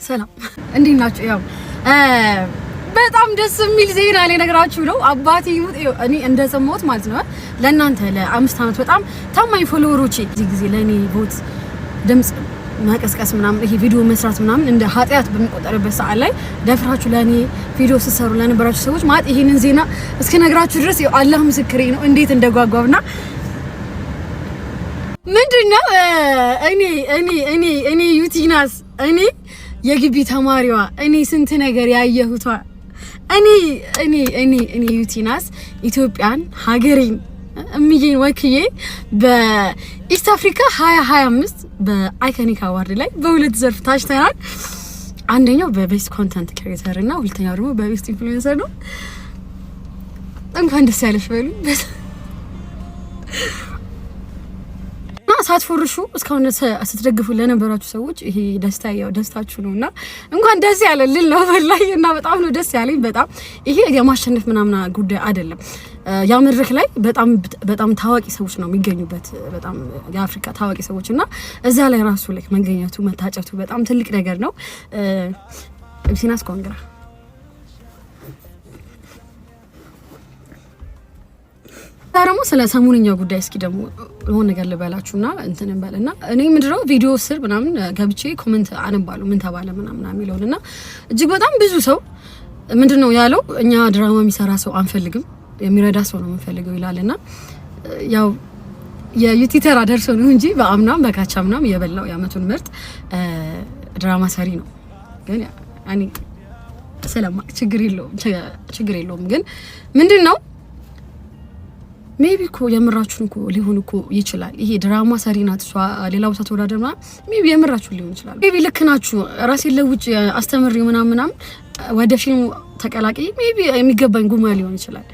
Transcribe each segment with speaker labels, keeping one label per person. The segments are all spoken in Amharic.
Speaker 1: ሰላም እንዴት ናችሁ? ያው በጣም ደስ የሚል ዜና ላይ ነግራችሁ ነው። አባቴ ይሙት እኔ እንደሰማሁት ማለት ነው። ለእናንተ ለ5 አመት በጣም ታማኝ ፎሎወሮቼ እዚህ ጊዜ ለኔ ቮት ድምጽ ማቀስቀስ ምናምን ይሄ ቪዲዮ መስራት ምናምን እንደ ኃጢያት በሚቆጠርበት ሰዓት ላይ ደፍራችሁ ለኔ ቪዲዮ ሲሰሩ ለነበራችሁ ሰዎች ማለት ይሄንን ዜና እስከ ነግራችሁ ድረስ ያው አላህ ምስክሬ ነው እንዴት እንደጓጓውና ምንድነው እኔ ዩቲናስ እኔ የግቢ ተማሪዋ እኔ ስንት ነገር ያየሁቷ እኔ ዩቲናስ ኢትዮጵያን ሀገሬን እምዬን ወክዬ በኢስት አፍሪካ 2025 በአይኮኒክ አዋርድ ላይ በሁለት ዘርፍ ታጭተናል። አንደኛው በቤስት ኮንተንት ክሬተር እና ሁለተኛው ደግሞ በቤስት ኢንፍሉዌንሰር ነው። እንኳን ደስ ያለሽ በሉ። ሳትፎርሹ እስካሁን ስትደግፉ ለነበራችሁ ሰዎች ይሄ ደስታ ያው ደስታችሁ ነውና እንኳን ደስ ያለልን ነው ወላሂ። እና በጣም ነው ደስ ያለኝ። በጣም ይሄ የማሸነፍ ምናምን ጉዳይ አይደለም። ያ መድረክ ላይ በጣም ታዋቂ ሰዎች ነው የሚገኙበት፣ በጣም የአፍሪካ ታዋቂ ሰዎች እና እዛ ላይ ራሱ ላይ መገኘቱ መታጨቱ በጣም ትልቅ ነገር ነው። ዩቲናስ ኮንግራ ታረሙ ስለ ሰሙንኛው ጉዳይ እስኪ ደግሞ ሆነ ነገር ልበላችሁና እንትን እንበልና እኔ ምንድነው ቪዲዮ ስር ምናምን ገብቼ ኮሜንት አነባለሁ ምን ተባለ ምናምን የሚለውና እጅግ በጣም ብዙ ሰው ምንድነው ያለው እኛ ድራማ የሚሰራ ሰው አንፈልግም የሚረዳ ሰው ነው የምንፈልገው ይላልና ያው የዩቲተር አደርሶ ነው እንጂ በአምናም በካቻምናም የበላው ያመቱን ምርጥ ድራማ ሰሪ ነው። ግን ያኔ ሰላም ችግር የለውም ግን ምንድነው ሜቢ እኮ የምራችሁን እኮ ሊሆን እኮ ይችላል። ይሄ ድራማ ሰሪ ናት እሷ ሌላ ቦታ ተወዳደርና ሜቢ የምራችሁን ሊሆን ይችላል። ሜቢ ልክ ናችሁ ራሴን ለውጭ አስተምሪው ምናምን ወደ ፊልሙ ተቀላቀይ ሜቢ የሚገባኝ ጉማ ሊሆን ይችላል።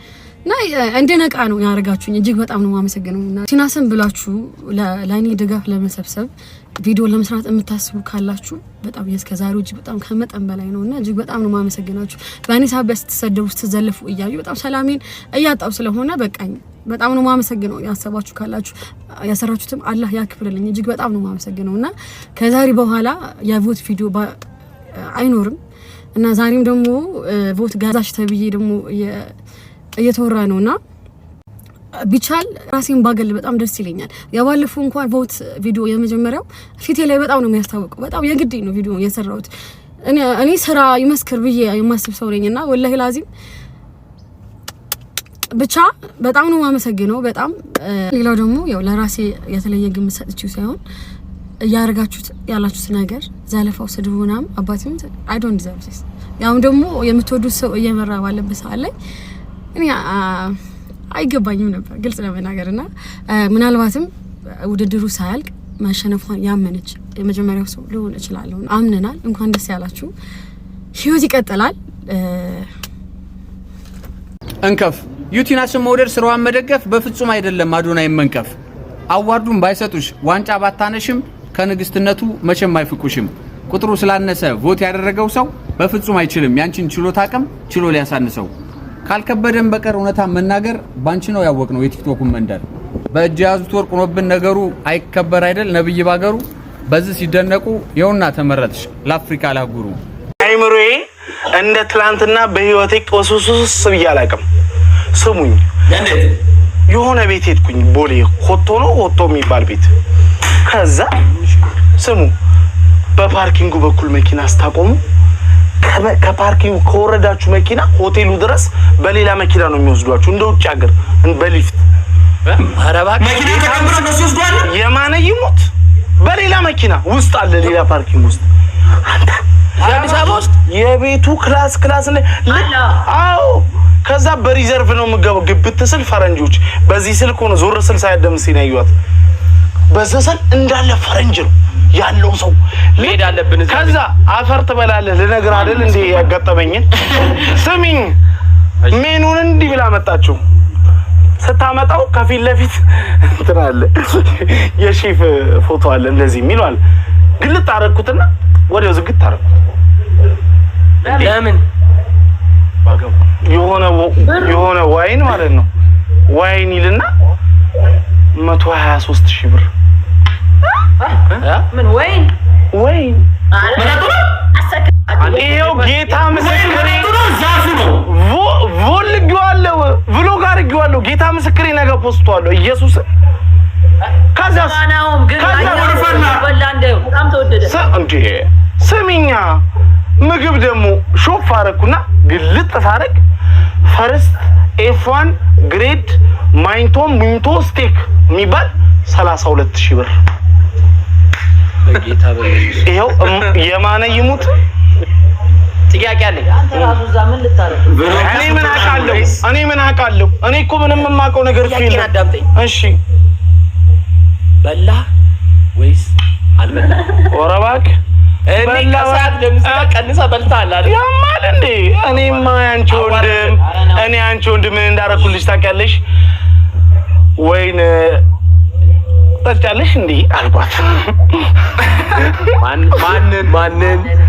Speaker 1: እና እንደነቃ ነው ያረጋችሁኝ እጅግ በጣም ነው ማመሰግነውና ቲናስን ብላችሁ ለኔ ድጋፍ ለመሰብሰብ ቪዲዮ ለመስራት የምታስቡ ካላችሁ በጣም የስከዛሬው እጅግ በጣም ከመጠን በላይ ነውና እጅግ በጣም ነው ማመሰግናችሁ። በእኔ ሳቢያ ስትሰደቡ ስትዘለፉ እያዩ በጣም ሰላሜን እያጣው ስለሆነ በቃኝ በጣም ነው ማመሰግነው። ያሰባችሁ ካላችሁ ያሰራችሁትም አላህ ያክብርልኝ እጅግ በጣም ነው ማመሰግነውና ከዛሬ በኋላ የቮት ቪዲዮ አይኖርም እና ዛሬም ደግሞ ቮት ጋዛሽ ተብዬ ደግሞ እየተወራ ነውና ቢቻል ራሴን ባገል በጣም ደስ ይለኛል። ያባለፈው እንኳን ቮት ቪዲዮ የመጀመሪያው ፊቴ ላይ በጣም ነው የሚያስታውቀው። በጣም የግድ ነው ቪዲዮ የሰራሁት እኔ ስራ ይመስክር ብዬ የማስብ ሰው ነኝና ወላሂ ላዚም ብቻ በጣም ነው ማመሰግነው። በጣም ሌላው ደግሞ ያው ለራሴ የተለየ ግምት ሰጥቼው ሳይሆን ያረጋችሁት ያላችሁት ነገር ዘለፋው ስድቡናም አባቴም አይ ዶንት ዲዘርቭ ዲስ ያው ደግሞ የምትወዱት ሰው እየመራ ባለበት ሰዓት ላይ እኔ አይገባኝም ነበር ግልጽ ለመናገርና ምናልባትም ውድድሩ ሳያልቅ ማሸነፏን ያመነች የመጀመሪያው ሰው ሊሆን ይችላል። አምነናል። እንኳን ደስ ያላችሁ። ህይወት ይቀጥላል።
Speaker 2: እንከፍ ዩቲናስን መውደድ ስራዋን መደገፍ በፍጹም አይደለም። አዶናይ መንከፍ አዋርዱን ባይሰጡሽ ዋንጫ ባታነሽም ከንግስትነቱ መቼም አይፍቁሽም። ቁጥሩ ስላነሰ ቮት ያደረገው ሰው በፍጹም አይችልም ያንቺን ችሎታ አቅም ችሎ ሊያሳንሰው። ካልከበደን በቀር እውነታ መናገር ባንቺ ነው ያወቅነው የቲክቶኩን መንደር። በእጅ ያዙት ወርቅ ሆኖብን ነገሩ አይከበር አይደል ነብይ ባገሩ። በዚህ ሲደነቁ የውና ተመረጥሽ ለአፍሪካ ላጉሩ።
Speaker 3: አይምሮዬ እንደ ትላንትና በህይወቴ ቆሱሱስ ብያላቀም ስሙኝ የሆነ ቤት ሄድኩኝ ቦሌ ሆቶ ነው ሆቶ የሚባል ቤት። ከዛ ስሙ በፓርኪንጉ በኩል መኪና አስታቆሙ። ከፓርኪንግ ከወረዳችሁ መኪና ሆቴሉ ድረስ በሌላ መኪና ነው የሚወስዷችሁ እንደ ውጭ ሀገር በሊፍት አረባክ መኪና ተቀምጦ ነው ሲወስዷል። የማነ ይሞት በሌላ መኪና ውስጥ አለ ሌላ ፓርኪንግ ውስጥ አንተ አዲስ አበባ ውስጥ የቤቱ ክላስ ላይ አዎ። ከዛ በሪዘርቭ ነው የምገባው ግብት ስል ፈረንጆች በዚህ ስልክ ሆነ ዞር ስል ሳይደምስ ሲናዩት በዘሰል እንዳለ ፈረንጅ ነው ያለው ሰው ሌዳ አለብን። ከዛ አፈር ትበላለህ ልነግር አይደል እንዴ ያጋጠመኝን ስሚኝ ሜኑን እንዲህ ብላ መጣችሁ። ስታመጣው ከፊት ለፊት እንትን አለ የሼፍ ፎቶ አለ እንደዚህ የሚለው አለ። ግልጥ አረኩትና ወዲያው ዝግት አረኩ። ለምን ባገው የሆነ ዋይን ማለት ነው ዋይን ይልና 123,000 ብር
Speaker 4: ምን ወይን
Speaker 3: ይሄው ጌታ ምስክሬ ቮልግዋለሁ ብሎግ አድርጌዋለሁ ጌታ ምስክሬ ነገ ፖስቷለሁ ኢየሱስ ከዛስ
Speaker 4: በጣም ተወደደ
Speaker 3: ስሚኛ ምግብ ደግሞ ሾፍ አደረኩና ግልጥ ሳደርግ ፈርስት F1 ግሬድ ሚንቶ ስቴክ የሚባል 32,000 ብር
Speaker 2: ጌታ በኢየሱስ
Speaker 3: ይሄው የማነ ይሙት
Speaker 2: ጥያቄ አለኝ
Speaker 4: አንተ ራሱ እዛ ምን ልታረግ
Speaker 3: እኔ ምን አውቃለሁ እኔ እኮ ምንም የማውቀው ነገር የለም እሺ
Speaker 2: በላ ወይስ አልበላ
Speaker 3: ወራባክ
Speaker 2: እኔ ከሰዓት ለምሳሌ ቀንሳ በልታል አይደል
Speaker 3: ያማል እንዴ እኔማ አንቺ ወንድም ምን እንዳረኩልሽ ታውቂያለሽ ወይን ጠጫለሽ እንዴ አልኳት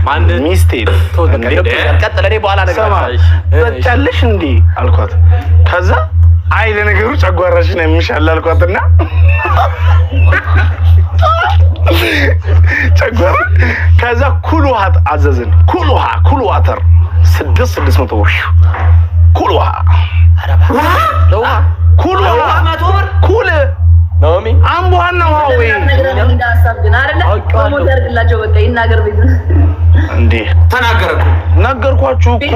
Speaker 3: ማንን ሚስቴ
Speaker 2: ቀጥለኔ በኋላ ነገር
Speaker 3: ጠጫለሽ እንዴ አልኳት ከዛ አይ ለነገሩ ጨጓራሽ ነው የሚሻል አልኳትና ጨጓራ ከዛ ኩል ውሃ አዘዝን ኩል ዋተር 600 ብር ኩል ውሃ ኩል
Speaker 2: ናኦሚ
Speaker 3: አምቧና ዋው
Speaker 4: እንዳሳብ ግን አይደለ ሞት ያርግላቸው በቃ ይናገር ቤት
Speaker 3: እንዴ
Speaker 2: ተናገረኩ
Speaker 3: ነገርኳችሁ እኮ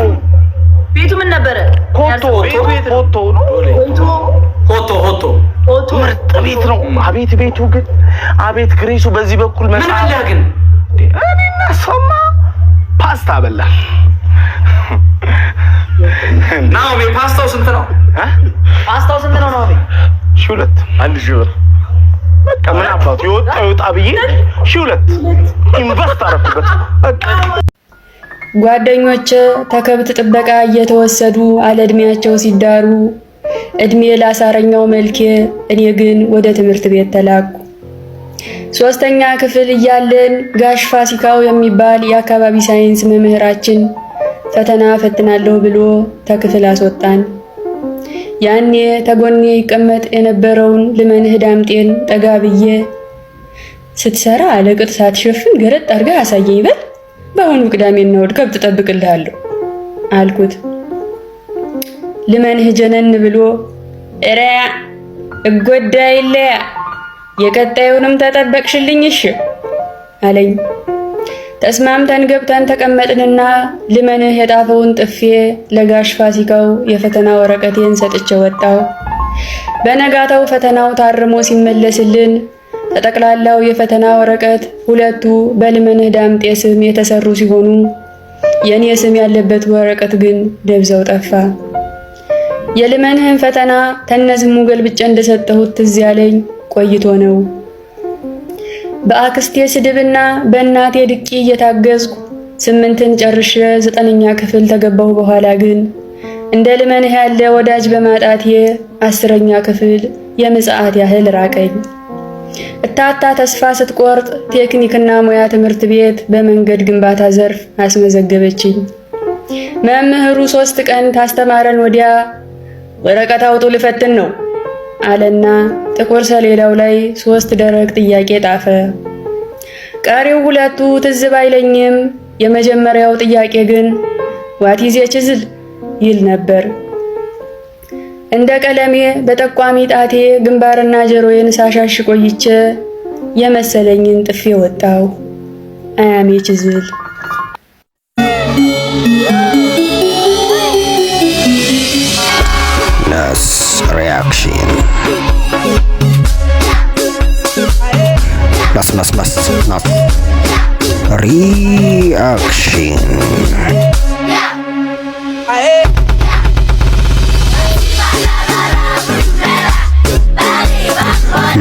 Speaker 4: ቤቱ ምን ነበር
Speaker 3: ሆቶ ምርጥ ቤት ነው አቤት ቤቱ ግን አቤት ግሬሱ በዚህ በኩል
Speaker 2: ምን አለ ግን
Speaker 3: እኔና ሰማ ፓስታ በላ
Speaker 2: ናኦሚ ፓስታው ስንት ነው
Speaker 4: ናኦሚ
Speaker 3: 1,000 ብር በቃ ምን አባቱ ይወጣ ብዬ 2,000 ኢንቨስት አደረኩበት በቃ
Speaker 5: ጓደኞቼ ተከብት ጥበቃ እየተወሰዱ አለእድሜያቸው ሲዳሩ እድሜ ላሳረኛው መልኬ እኔ ግን ወደ ትምህርት ቤት ተላኩ። 3ኛ ክፍል እያለን ጋሽ ፋሲካው የሚባል የአካባቢ ሳይንስ መምህራችን ፈተና ፈትናለሁ ብሎ ተክፍል አስወጣን። ያኔ ተጎኔ ይቀመጥ የነበረውን ልመንህ ዳምጤን ጠጋ ብዬ ስትሰራ አለቅጥ ሳትሸፍን ገረጥ አድርጋ አሳየኝ በል በአሁኑ ቅዳሜና እሑድ ከብት ጠብቅልሃለሁ አልኩት። ልመንህ ጀነን ብሎ እረ እጎዳይለ የቀጣዩንም ተጠበቅሽልኝ እሺ አለኝ። ተስማምተን ገብተን ተቀመጥንና ልመንህ የጣፈውን ጥፌ ለጋሽ ፋሲካው የፈተና ወረቀቴን ሰጥቼ ወጣው። በነጋታው ፈተናው ታርሞ ሲመለስልን ተጠቅላላው የፈተና ወረቀት ሁለቱ በልመንህ ዳምጤ ስም የተሰሩ ሲሆኑ የኔ ስም ያለበት ወረቀት ግን ደብዛው ጠፋ። የልመንህን ፈተና ተነዝሙ ገልብጬ እንደሰጠሁት ትዝ ያለኝ ቆይቶ ነው። በአክስቴ ስድብና በእናቴ ድቂ እየታገዝኩ 8ን ጨርሼ 9ኛ ክፍል ተገባሁ። በኋላ ግን እንደ ልመንህ ያለ ወዳጅ በማጣቴ 10ኛ ክፍል የምጽአት ያህል ራቀኝ። እታታ ተስፋ ስትቆርጥ ቴክኒክና ሙያ ትምህርት ቤት በመንገድ ግንባታ ዘርፍ አስመዘገበችኝ። መምህሩ 3 ቀን ታስተማረን ወዲያ ወረቀት አውጡ ልፈትን ነው አለና ጥቁር ሰሌዳው ላይ 3 ደረቅ ጥያቄ ጣፈ። ቀሪው 2ቱ ትዝ ባይለኝም የመጀመሪያው ጥያቄ ግን ዋት ኢዝ ኤ ቺዝል ይል ነበር። እንደ ቀለሜ በጠቋሚ ጣቴ ግንባርና ጀሮዬን ሳሻሽ ቆይቼ የመሰለኝን ጥፌ ወጣው። አያሜ ቺዝል
Speaker 6: ናስ ሪአክሽን ናስ ሪአክሽን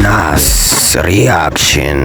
Speaker 6: ናስ ሪአክሽን